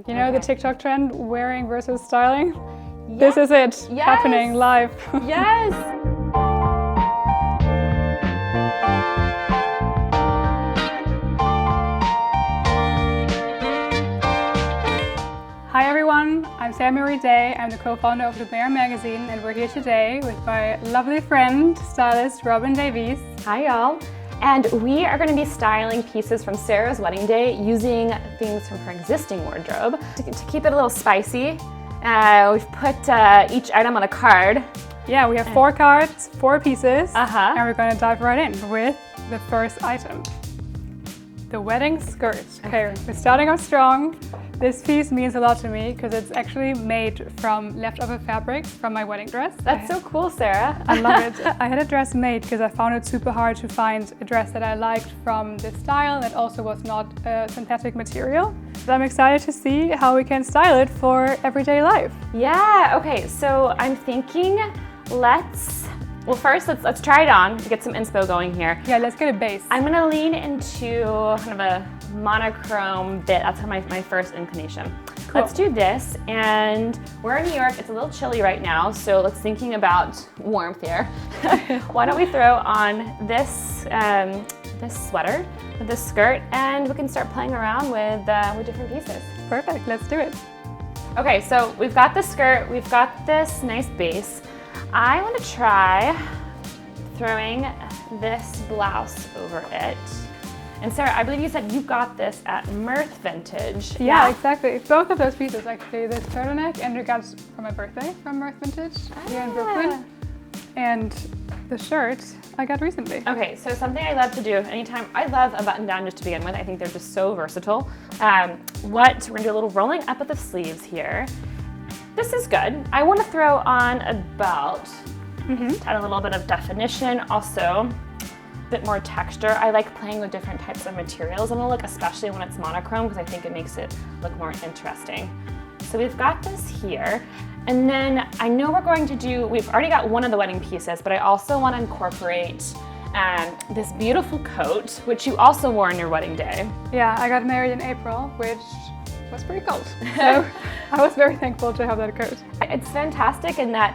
You know the TikTok trend, wearing versus styling? Yes. This is it, happening live. Yes! Hi everyone, I'm Luméra Day. I'm the co-founder of Luméra Magazine, and we're here today with my lovely friend, Stylist Robyn Davies. Hi y'all. And we are going to be styling pieces from Sarah's wedding day using things from her existing wardrobe. To keep it a little spicy, we've put each item on a card. Yeah, we have 4 cards, 4 pieces, Uh-huh. and we're going to dive right in with the first item. The wedding skirt. Okay, we're starting off strong. This piece means a lot to me because it's actually made from leftover fabrics from my wedding dress. That's so cool, Sarah. I love it. I had a dress made because I found it super hard to find a dress that I liked from this style that also was not a synthetic material. So I'm excited to see how we can style it for everyday life. Yeah, okay, so I'm thinking first let's try it on to get some inspo going here. Yeah, let's get a base. I'm gonna lean into kind of a monochrome bit. That's my first inclination. Cool. Let's do this, and we're in New York. It's a little chilly right now, so let's thinking about warmth here. Why don't we throw on this this sweater with this skirt, and we can start playing around with different pieces. Perfect, let's do it. Okay, so we've got the skirt, we've got this nice base. I want to try throwing this blouse over it. And Sarah, I believe you said you got this at Mirth Vintage. Yeah, exactly. Both of those pieces, actually. The turtleneck and got for my birthday from Mirth Vintage here in Brooklyn. And the shirt I got recently. Okay, so something I love to do anytime, I love a button down just to begin with. I think they're just so versatile. We're gonna do a little rolling up at the sleeves here. This is good. I want to throw on a belt, add a little bit of definition, also a bit more texture. I like playing with different types of materials on the look, especially when it's monochrome, because I think it makes it look more interesting. So we've got this here, and then I know we've already got one of the wedding pieces, but I also want to incorporate this beautiful coat, which you also wore on your wedding day. Yeah, I got married in April, which was pretty cold. So I was very thankful to have that coat. It's fantastic in that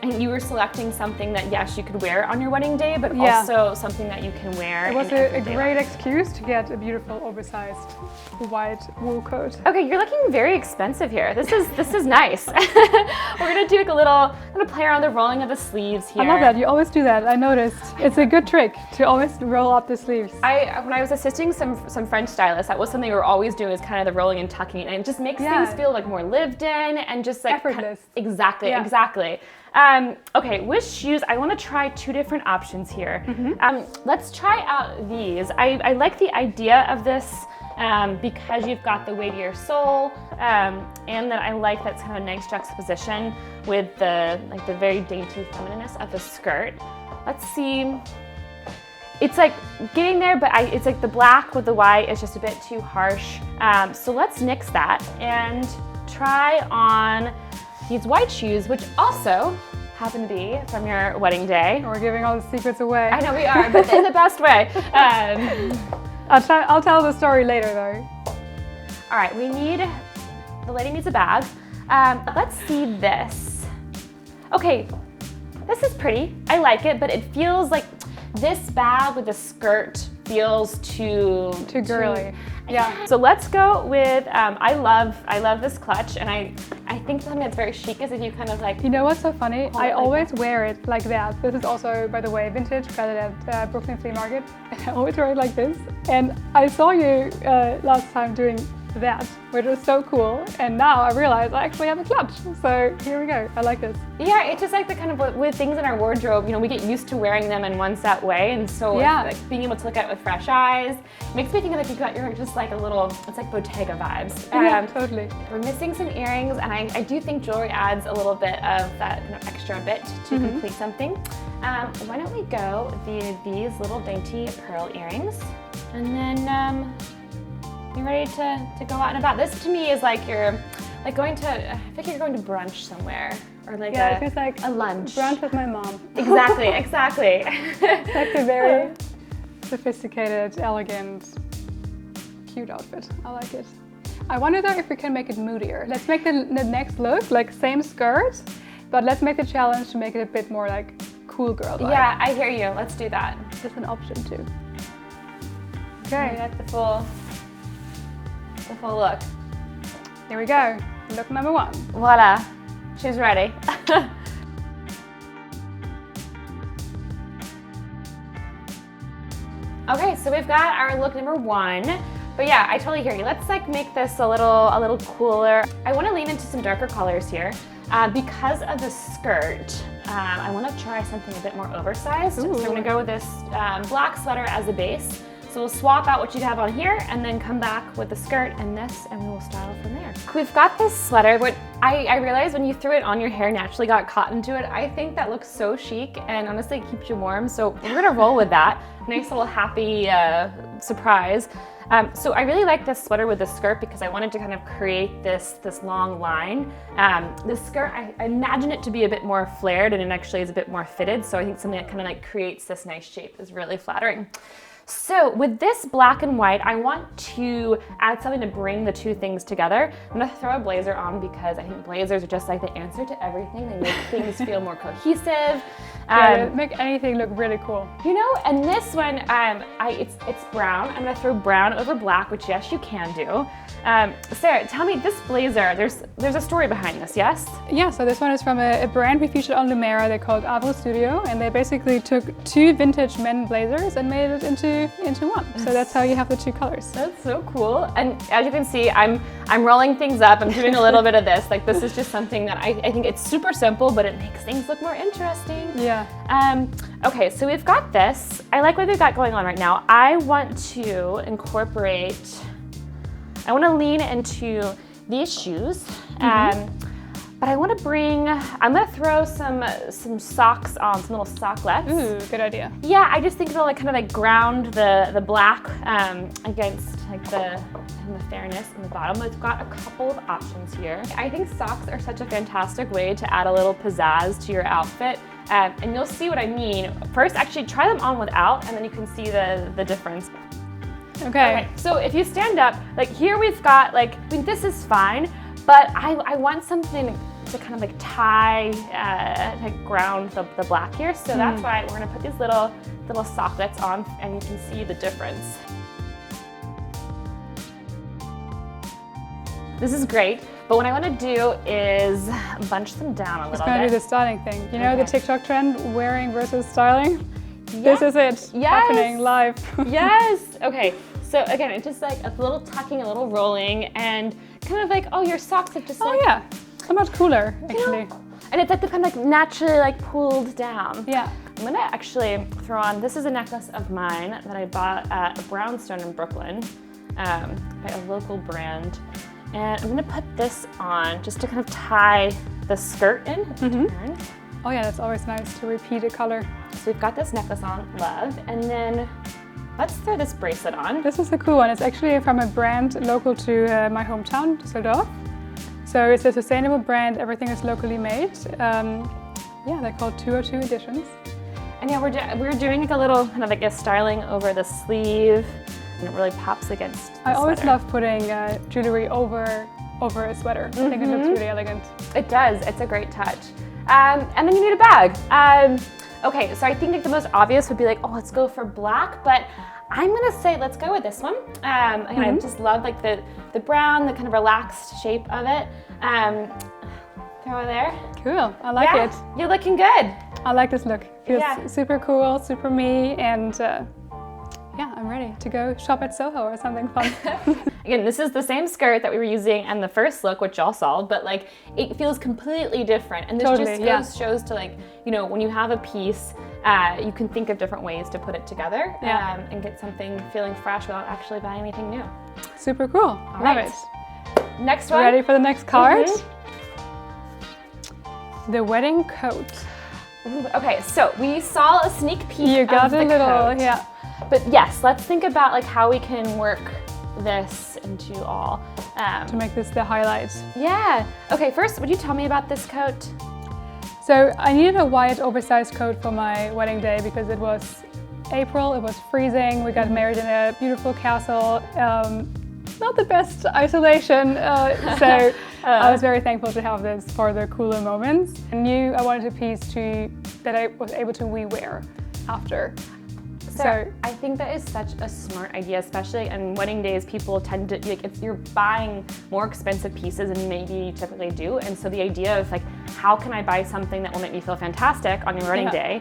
you were selecting something that, yes, you could wear on your wedding day, but also something that you can wear. It was a great excuse to get a beautiful oversized white wool coat. Okay, you're looking very expensive here. This is nice. We're gonna do I'm gonna play around the rolling of the sleeves here. I love that. You always do that. I noticed. It's a good trick to always roll up the sleeves. When I was assisting some French stylists, that was something we were always doing, is kind of the rolling and tucking, and it just makes things feel like more lived in and just like effortless. Exactly. Okay, with shoes, I want to try 2 different options here. Let's try out these. I like the idea of this because you've got the weightier sole, and then I like that's kind of a nice juxtaposition with the very dainty feminineness of the skirt. Let's see. It's like getting there, but it's like the black with the white is just a bit too harsh. So let's nix that and try on these white shoes, which also happen to be from your wedding day. We're giving all the secrets away. I know we are, but in the best way. I'll tell the story later though. All right, the lady needs a bag. Let's see this. Okay, this is pretty. I like it, but it feels like this bag with the skirt feels too girly. Yeah. So let's go with, I love this clutch, and I think something that's very chic is if you kind of like... You know what's so funny? I always wear it like that. This is also, by the way, vintage, got it at Brooklyn Flea Market. I always wear it like this. And I saw you last time doing that, which was so cool. And now I realize I actually have a clutch. So here we go. I like this. Yeah, it's just like the kind of, with things in our wardrobe, we get used to wearing them in one set way. And so like being able to look at it with fresh eyes makes me think like you're just like it's like Bottega vibes. Yeah, totally. We're missing some earrings, and I do think jewelry adds a little bit of that kind of extra bit to complete something. Why don't we go with these little dainty pearl earrings, and then you're ready to go out and about. This to me is like you're like going to, I think you're going to brunch somewhere, or like it feels like a lunch. Brunch with my mom. Exactly, exactly. It's like a very sophisticated, elegant, cute outfit. I like it. I wonder though if we can make it moodier. Let's make the next look like same skirt, but let's make the challenge to make it a bit more like cool girl vibe. Yeah, I hear you. Let's do that. That's an option too. Okay, that's the full look. Here we go. Look number 1. Voila, she's ready. Okay, so we've got our look number 1. But yeah, I totally hear you. Let's like make this a little cooler. I want to lean into some darker colors here. Because of the skirt, I want to try something a bit more oversized. Ooh. So I'm going to go with this black sweater as a base. So we'll swap out what you have on here and then come back with the skirt and this, and we will style from there. We've got this sweater, but I realized when you threw it on, your hair naturally got caught into it. I think that looks so chic, and honestly it keeps you warm. So we're gonna roll with that. Nice little happy surprise. So I really like this sweater with the skirt because I wanted to kind of create this long line. This skirt, I imagine it to be a bit more flared, and it actually is a bit more fitted. So I think something that kind of like creates this nice shape is really flattering. So with this black and white, I want to add something to bring the two things together. I'm gonna throw a blazer on because I think blazers are just like the answer to everything. They make things feel more cohesive. Yeah, make anything look really cool. You know, and this one, it's brown. I'm gonna throw brown over black, which yes, you can do. Sarah, tell me, this blazer, there's a story behind this, yes? Yeah, so this one is from a brand we featured on Lumera. They're called Avo Studio, and they basically took 2 vintage men blazers and made it into one. So that's how you have the 2 colors. That's so cool. And as you can see, I'm rolling things up. I'm doing a little bit of this. Like, this is just something that I think it's super simple, but it makes things look more interesting. Yeah. Okay, so we've got this. I like what we've got going on right now. I want to incorporate, I want to lean into these shoes. But I want to I'm going to throw some socks on, some little socklets. Ooh, good idea. Yeah, I just think it'll like kind of like ground the black against like the fairness in the bottom. We've got a couple of options here. I think socks are such a fantastic way to add a little pizzazz to your outfit. And you'll see what I mean. First, actually try them on without, and then you can see the difference. Okay. So if you stand up, like here we've got like, I mean, this is fine, but I want something to kind of like tie, like ground the black here. So that's why we're gonna put these little socklets on, and you can see the difference. This is great, but what I want to do is bunch them down a little bit. It's gonna do the styling thing. You know the TikTok trend, wearing versus styling? Yes. This is it, happening live. Yes, okay. So again, it's just like a little tucking, a little rolling, and kind of like, oh, your socks have just like... Oh yeah, so much cooler, actually. You know, and it's like kind of like naturally like pulled down. Yeah. I'm gonna actually throw on, this is a necklace of mine that I bought at a brownstone in Brooklyn by a local brand. And I'm gonna put this on just to kind of tie the skirt in. Oh yeah, that's always nice to repeat a color. So we've got this necklace on, love, and then let's throw this bracelet on. This is a cool one. It's actually from a brand local to my hometown, Düsseldorf. So it's a sustainable brand, everything is locally made. Yeah, they're called 202 editions. And yeah, we're doing like a little kind of like a styling over the sleeve, and it really pops against the I always sweater. love putting jewelry over a sweater. I think it looks really elegant. It does, it's a great touch. And then you need a bag. Okay, so I think like the most obvious would be like, oh, let's go for black, but I'm gonna say let's go with this one. And I just love like the brown, the kind of relaxed shape of it. Throw it there. Cool, I like it. You're looking good. I like this look. Feels Yeah. super cool, super me, and yeah, I'm ready to go shop at Soho or something fun. Again, this is the same skirt that we were using in the first look, which y'all saw, but like it feels completely different. And this shows to like, you know, when you have a piece, you can think of different ways to put it together and get something feeling fresh without actually buying anything new. Super cool, love it. Next one. Ready for the next card? The wedding coat. Ooh, okay, so we saw a sneak peek You got of the a little, coat. yeah. But yes, let's think about like how we can work this into all. To make this the highlight. Yeah. Okay, first, would you tell me about this coat? So I needed a white oversized coat for my wedding day because it was April, it was freezing. We got married in a beautiful castle. not the best isolation, so I was very thankful to have this for the cooler moments. I knew I wanted a piece that I was able to rewear after. So I think that is such a smart idea, especially on wedding days. People tend to, like, you're buying more expensive pieces than maybe you typically do. And so the idea of like, how can I buy something that will make me feel fantastic on your wedding day,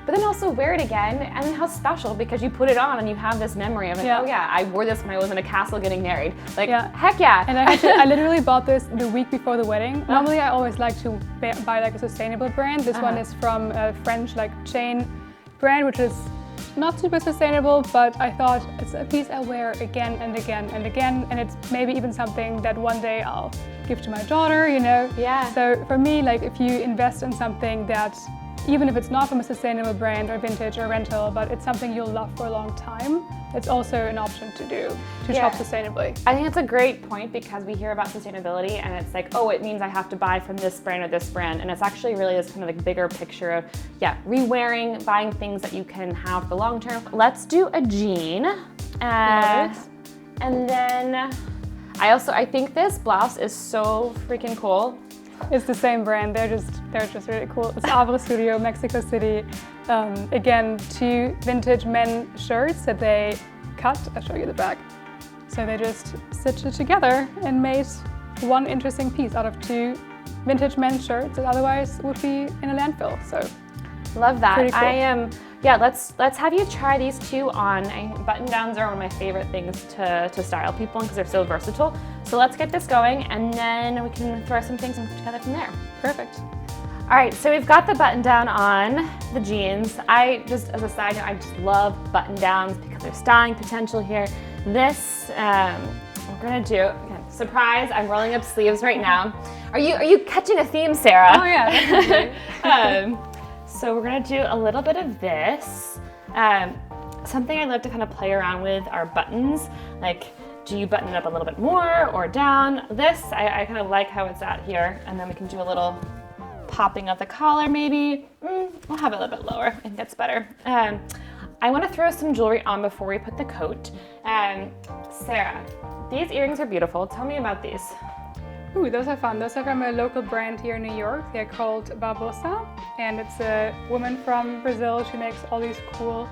but then also wear it again, and then how special, because you put it on and you have this memory of like, oh yeah, I wore this when I was in a castle getting married. Like, heck yeah. And I literally bought this the week before the wedding. Normally I always like to buy like a sustainable brand. This one is from a French like chain brand, which is not super sustainable, but I thought it's a piece I'll wear again and again and again, and it's maybe even something that one day I'll give to my daughter, you know? Yeah. So for me, like, if you invest in something that, even if it's not from a sustainable brand or vintage or rental, but it's something you'll love for a long time, it's also an option to do, to shop sustainably. I think it's a great point, because we hear about sustainability and it's like, oh, it means I have to buy from this brand or this brand. And it's actually really this kind of like bigger picture of, rewearing, buying things that you can have for the long term. Let's do a jean. And then I think this blouse is so freaking cool. It's the same brand, they're just really cool. It's Avra Studio, Mexico City. Again, 2 vintage men shirts that they cut. I'll show you the back. So they just stitched it together and made one interesting piece out of 2 vintage men's shirts that otherwise would be in a landfill. So love that. Pretty cool. Let's have you try these 2 on. Button downs are one of my favorite things to style people because they're so versatile. So let's get this going, and then we can throw some things together from there. Perfect. All right, so we've got the button down on the jeans. As a side note, I just love button downs because there's styling potential here. This, we're gonna do, again, surprise, I'm rolling up sleeves right now. Are you catching a theme, Sarah? Oh yeah. So we're gonna do a little bit of this. Something I love to kind of play around with are buttons. Like, do you button it up a little bit more or down? This, I kind of like how it's at here, and then we can do a little popping of the collar maybe. We'll have it a little bit lower, I think that's better. I want to throw some jewelry on before we put the coat. Sarah, these earrings are beautiful. Tell me about these. Ooh, those are fun. Those are from a local brand here in New York. They're called Barbosa, and it's a woman from Brazil. She makes all these cool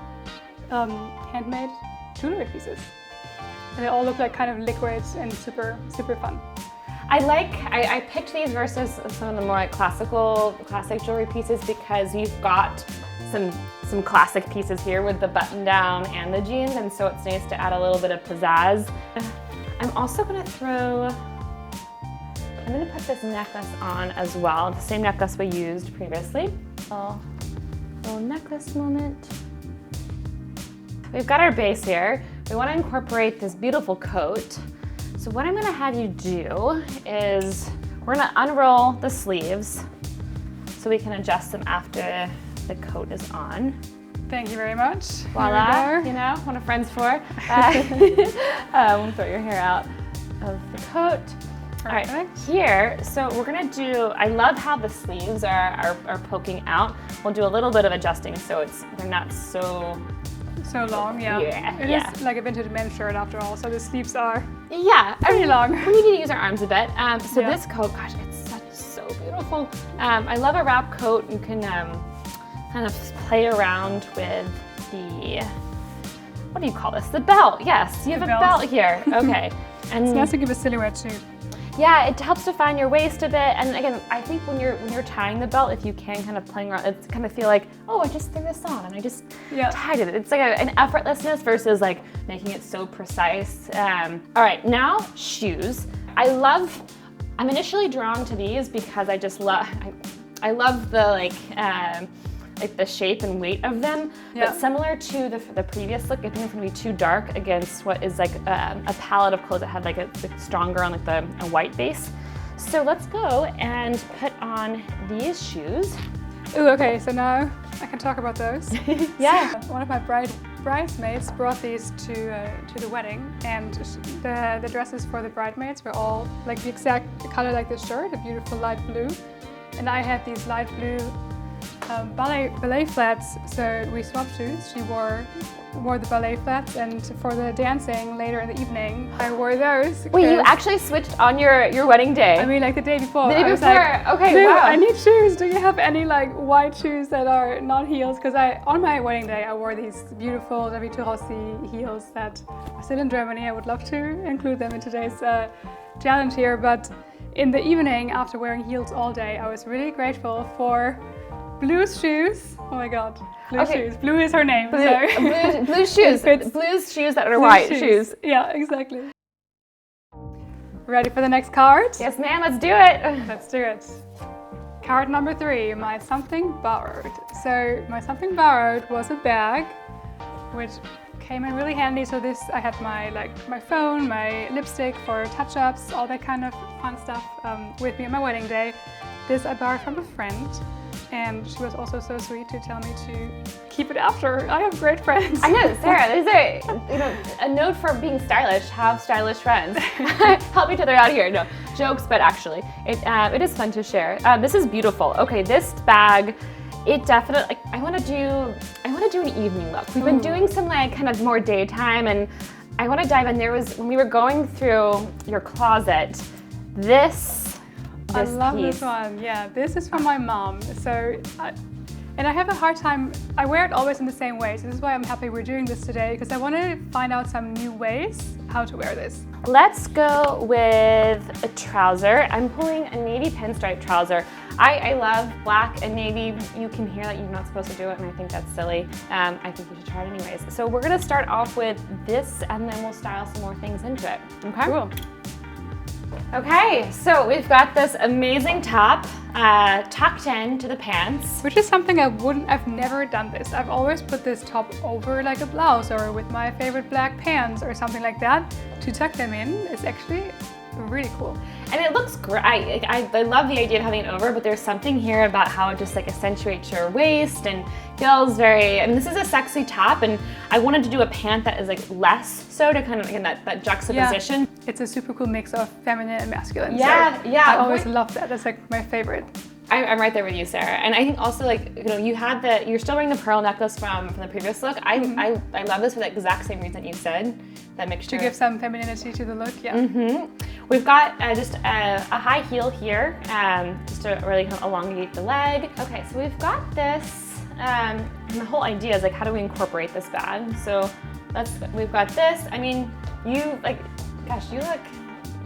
handmade jewelry pieces. And they all look like kind of liquid and super, super fun. I picked these versus some of the more like classic jewelry pieces because you've got some classic pieces here with the button down and the jeans, and so it's nice to add a little bit of pizzazz. I'm also gonna put this necklace on as well, the same necklace we used previously. Little necklace moment. We've got our base here. We want to incorporate this beautiful coat. So what I'm going to have you do is we're going to unroll the sleeves so we can adjust them after the coat is on. Thank you very much. Voila, you know, what a friend's for. We'll throw your hair out of the coat. Perfect. All right, here, so we're gonna do, I love how the sleeves are poking out. We'll do a little bit of adjusting so they're not so long, yeah. It is like a vintage men's shirt after all, so the sleeves are pretty long. We need to use our arms a bit. This coat, gosh, it's so beautiful. I love a wrap coat. You can kind of play around with the, what do you call this? The belt, yes, you have a belt here, okay. And it's nice to give a silhouette too. Yeah, it helps define your waist a bit, and again, I think when you're tying the belt, if you can kind of playing around, it's kind of feel like, oh, I just threw this on and I just tied it. It's like an effortlessness versus like making it so precise. All right, now shoes. I'm initially drawn to these because I just love, I love the like the shape and weight of them, but similar to the previous look, I think it's gonna be too dark against what is like a palette of clothes that had like a stronger on like a white base. So let's go and put on these shoes. Ooh, okay, so now I can talk about those. Yeah. So one of my bridesmaids brought these to the wedding, and the dresses for the bridesmaids were all like the exact color like this shirt, a beautiful light blue. And I had these light blue ballet flats, so we swapped shoes. She wore the ballet flats, and for the dancing later in the evening, I wore those. Wait, you actually switched on your wedding day? I mean, like the day before. The day before, like, okay, wow. I need shoes. Do you have any like white shoes that are not heels? Because on my wedding day, I wore these beautiful David Rossi heels that are still in Germany. I would love to include them in today's challenge here, but in the evening, after wearing heels all day, I was really grateful for Blue's shoes. Oh my God, Blue's shoes. Blue is her name. Blue shoes. Blue's shoes that are white shoes. Yeah, exactly. Ready for the next card? Yes, ma'am. Let's do it. Let's do it. Card number 3, my something borrowed. So my something borrowed was a bag, which came in really handy. So this, I had my phone, my lipstick for touch-ups, all that kind of fun stuff with me on my wedding day. This I borrowed from a friend, and she was also so sweet to tell me to keep it after. I have great friends. I know, Sarah. These are, a note for being stylish. Have stylish friends. Help each other out here. No jokes, but actually, it is fun to share. This is beautiful. Okay, this bag. It definitely, I want to do an evening look. We've been doing some like kind of more daytime, and I want to dive in. When we were going through your closet, this I love piece. This one. Yeah, this is from my mom. And I have a hard time, I wear it always in the same way. So this is why I'm happy we're doing this today, because I want to find out some new ways how to wear this. Let's go with a trouser. I'm pulling a navy pinstripe trouser. I love black and navy. You can hear that you're not supposed to do it, and I think that's silly. I think you should try it anyways. So we're gonna start off with this, and then we'll style some more things into it. Okay? Cool. Okay, so we've got this amazing top tucked in to the pants. Which is something I've never done this. I've always put this top over like a blouse or with my favorite black pants or something like that to tuck them in. It's actually really cool. And it looks great. I love the idea of having it over, but there's something here about how it just like accentuates your waist and feels very, and this is a sexy top, and I wanted to do a pant that is like less so to kind of, again, that juxtaposition. Yeah. It's a super cool mix of feminine and masculine. Yeah, so yeah. I always love that. That's like my favorite. I'm right there with you, Sarah. And I think also like, you're still wearing the pearl necklace from the previous look. I love this for the exact same reason you said, that mixture. To give some femininity to the look, yeah. Mm-hmm. We've got just a high heel here, just to really kind of elongate the leg. Okay, so we've got this, and the whole idea is like, how do we incorporate this bag? So we've got this. I mean, you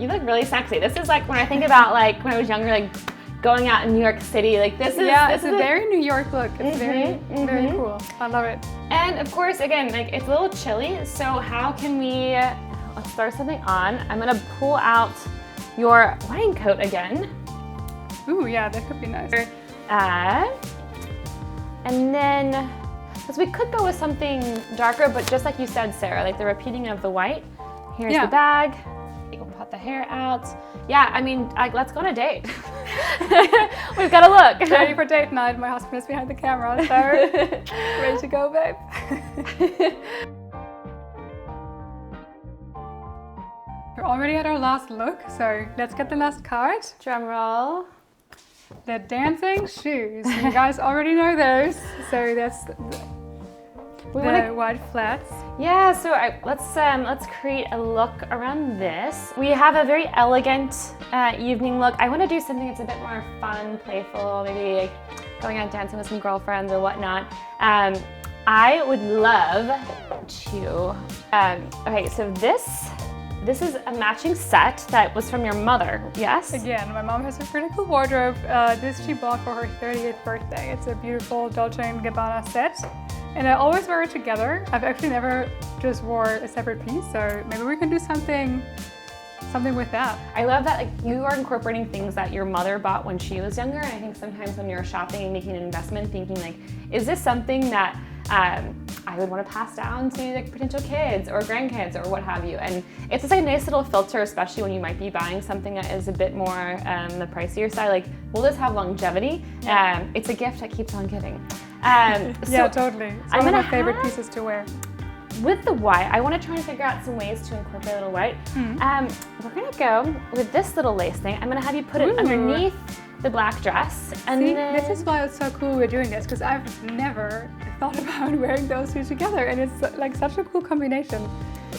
look really sexy. This is like when I think about like when I was younger, like going out in New York City, like this is. Yeah, it's a very New York look. It's very cool. I love it. And of course, again, like it's a little chilly, so how can we, let's throw something on. I'm gonna pull out your wedding coat again. Ooh, yeah, that could be nice. And then, because we could go with something darker, but just like you said, Sarah, like the repeating of the white. Here's the bag. We'll put the hair out. Yeah, I mean, let's go on a date. We've got to look. Ready for date night. My husband is behind the camera, so ready to go, babe. We're already at our last look, so let's get the last card. Drum roll. The dancing shoes. You guys already know those. So that's the white flats. Yeah, so let's create a look around this. We have a very elegant evening look. I want to do something that's a bit more fun, playful, maybe like going out dancing with some girlfriends or whatnot. I would love to, okay, so this is a matching set that was from your mother, yes? Again, my mom has a pretty cool wardrobe. This she bought for her 30th birthday. It's a beautiful Dolce & Gabbana set. And I always wear it together. I've actually never just wore a separate piece, so maybe we can do something with that. I love that like you are incorporating things that your mother bought when she was younger. And I think sometimes when you're shopping and making an investment, thinking like, is this something that I would want to pass down to like potential kids or grandkids or what have you. And it's just like a nice little filter, especially when you might be buying something that is a bit more the pricier side. Like, will this have longevity? It's a gift that keeps on giving. Yeah, totally. It's one of my favorite pieces to wear. with the white, I want to try and figure out some ways to incorporate a little white. We're going to go with this little lace thing. I'm going to have you put it underneath the black dress. And See, then... this is why it's so cool we're doing this, because I've never thought about wearing those two together, and it's like such a cool combination.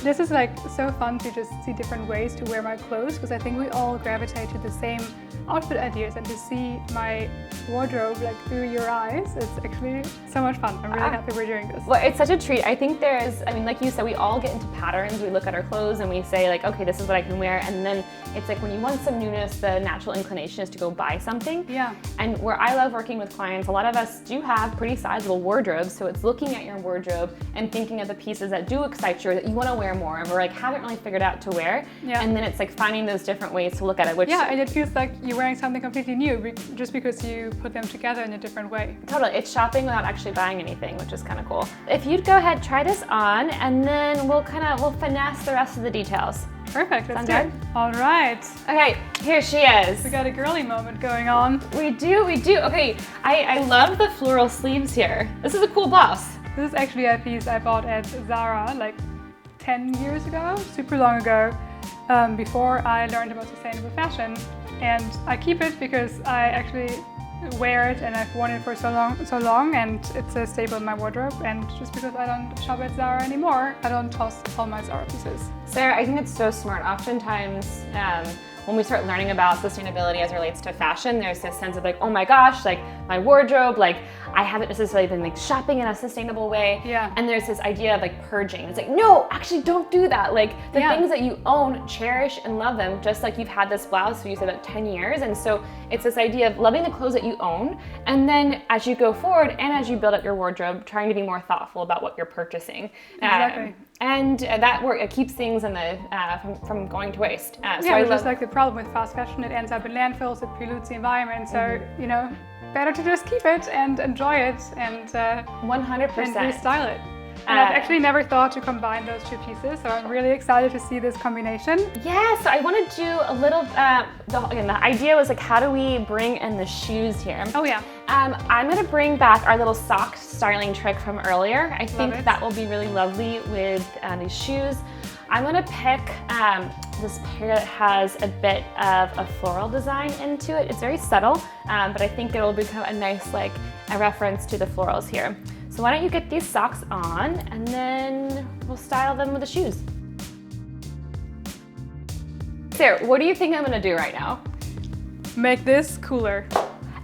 This is like so fun to just see different ways to wear my clothes, because I think we all gravitate to the same outfit ideas, and to see my wardrobe like through your eyes, it's actually so much fun. I'm really happy we're doing this. Well, it's such a treat. I think there's, I mean, like you said, we all get into patterns. We look at our clothes and we say like, okay, this is what I can wear. And then it's like when you want some newness, the natural inclination is to go buy something. Yeah. And where I love working with clients, a lot of us do have pretty sizable wardrobes. So it's looking at your wardrobe and thinking of the pieces that do excite you, or that you want to wear more of, or like haven't really figured out to wear. Yeah. And then it's like finding those different ways to look at it, which... Yeah, and it feels like you're wearing something completely new just because you put them together in a different way. Totally, it's shopping without actually buying anything, which is kind of cool. If you'd go ahead, try this on, and then we'll finesse the rest of the details. Perfect, let's Sound do it. All right. Okay, here she is. We got a girly moment going on. We do. Okay, I love the floral sleeves here. This is a cool blouse. This is actually a piece I bought at Zara like 10 years ago, super long ago, before I learned about sustainable fashion. And I keep it because I actually wear it, and I've worn it for so long, and it's a staple in my wardrobe. And just because I don't shop at Zara anymore, I don't toss all my Zara pieces. Sarah, I think it's so smart. Oftentimes, when we start learning about sustainability as it relates to fashion, there's this sense of like, oh my gosh, like my wardrobe, like I haven't necessarily been like shopping in a sustainable way. Yeah. And there's this idea of like purging. It's like, no, actually don't do that. Like the things that you own, cherish and love them, just like you've had this blouse for you said about 10 years. And so it's this idea of loving the clothes that you own. And then as you go forward and as you build up your wardrobe, trying to be more thoughtful about what you're purchasing. Exactly. And that work, it keeps things in the from going to waste. So it's just like the problem with fast fashion, it ends up in landfills, it pollutes the environment. So, you know, better to just keep it and enjoy it and 100% and restyle it. And I've actually never thought to combine those two pieces, so I'm really excited to see this combination. Yeah, so I want to do a little, the idea was like, how do we bring in the shoes here? Oh yeah. I'm going to bring back our little sock styling trick from earlier. I think that will be really lovely with these shoes. I'm going to pick this pair that has a bit of a floral design into it. It's very subtle, but I think it will become a nice, like, a reference to the florals here. So why don't you get these socks on, and then we'll style them with the shoes. Sarah, what do you think I'm going to do right now? Make this cooler.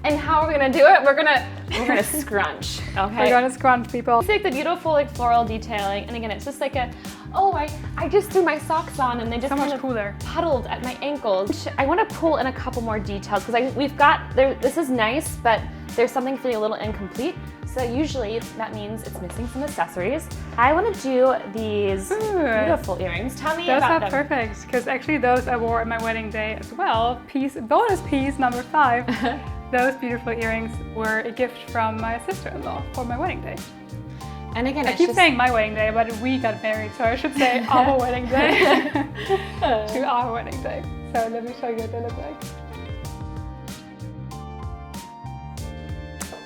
And how are we gonna do it? We're gonna scrunch, okay? We're gonna scrunch, people. It's like the beautiful like floral detailing, and again, it's just like a, oh, I just threw my socks on and they just kind of cooler. Puddled at my ankles. I want to pull in a couple more details because we've got there. This is nice, but there's something feeling a little incomplete. So usually that means it's missing some accessories. I want to do these beautiful earrings. Tell me about them. Those are perfect, because actually those I wore at my wedding day as well. Bonus piece number 5. Those beautiful earrings were a gift from my sister-in-law for my wedding day. And again, I keep saying my wedding day, but we got married, so I should say our wedding day. To our wedding day. So let me show you what they look like.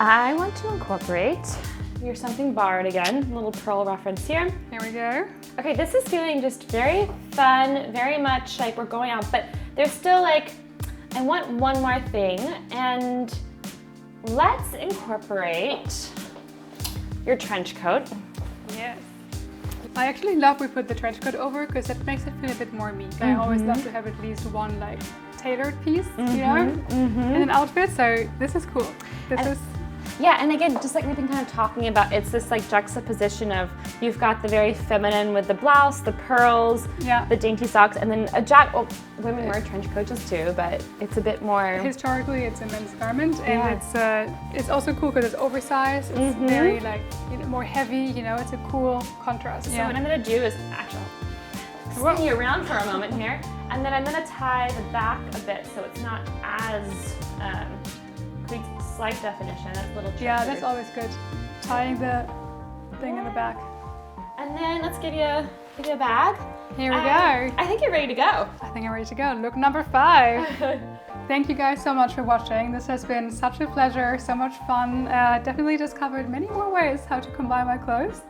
I want to incorporate your something borrowed again, a little pearl reference here. Here we go. Okay, this is feeling just very fun, very much like we're going out, but there's still like, I want one more thing, and let's incorporate your trench coat. Yes. I actually love we put the trench coat over, because it makes it feel a bit more me. I always love to have at least one like tailored piece, you know, in an outfit. So this is cool. Yeah, and again, just like we've been kind of talking about, it's this like juxtaposition of you've got the very feminine with the blouse, the pearls, the dainty socks, and then a jacket. Well, women wear trench coats too, but it's a bit more. Historically, it's a men's garment, and it's also cool because it's oversized. It's very like more heavy. You know, it's a cool contrast. So what I'm gonna do is actually spin you around for a moment here, and then I'm gonna tie the back a bit so it's not as slight definition. That's a little tricky. Yeah, that's always good. Tying the thing in the back. And then let's give you a bag. Here we go. I think you're ready to go. I think I'm ready to go. Look number 5. Thank you guys so much for watching. This has been such a pleasure, so much fun. Definitely discovered many more ways how to combine my clothes.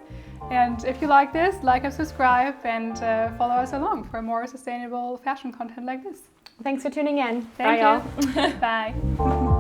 And if you like this, like and subscribe, and follow us along for more sustainable fashion content like this. Thanks for tuning in. Thank Bye, you. y'all. Bye.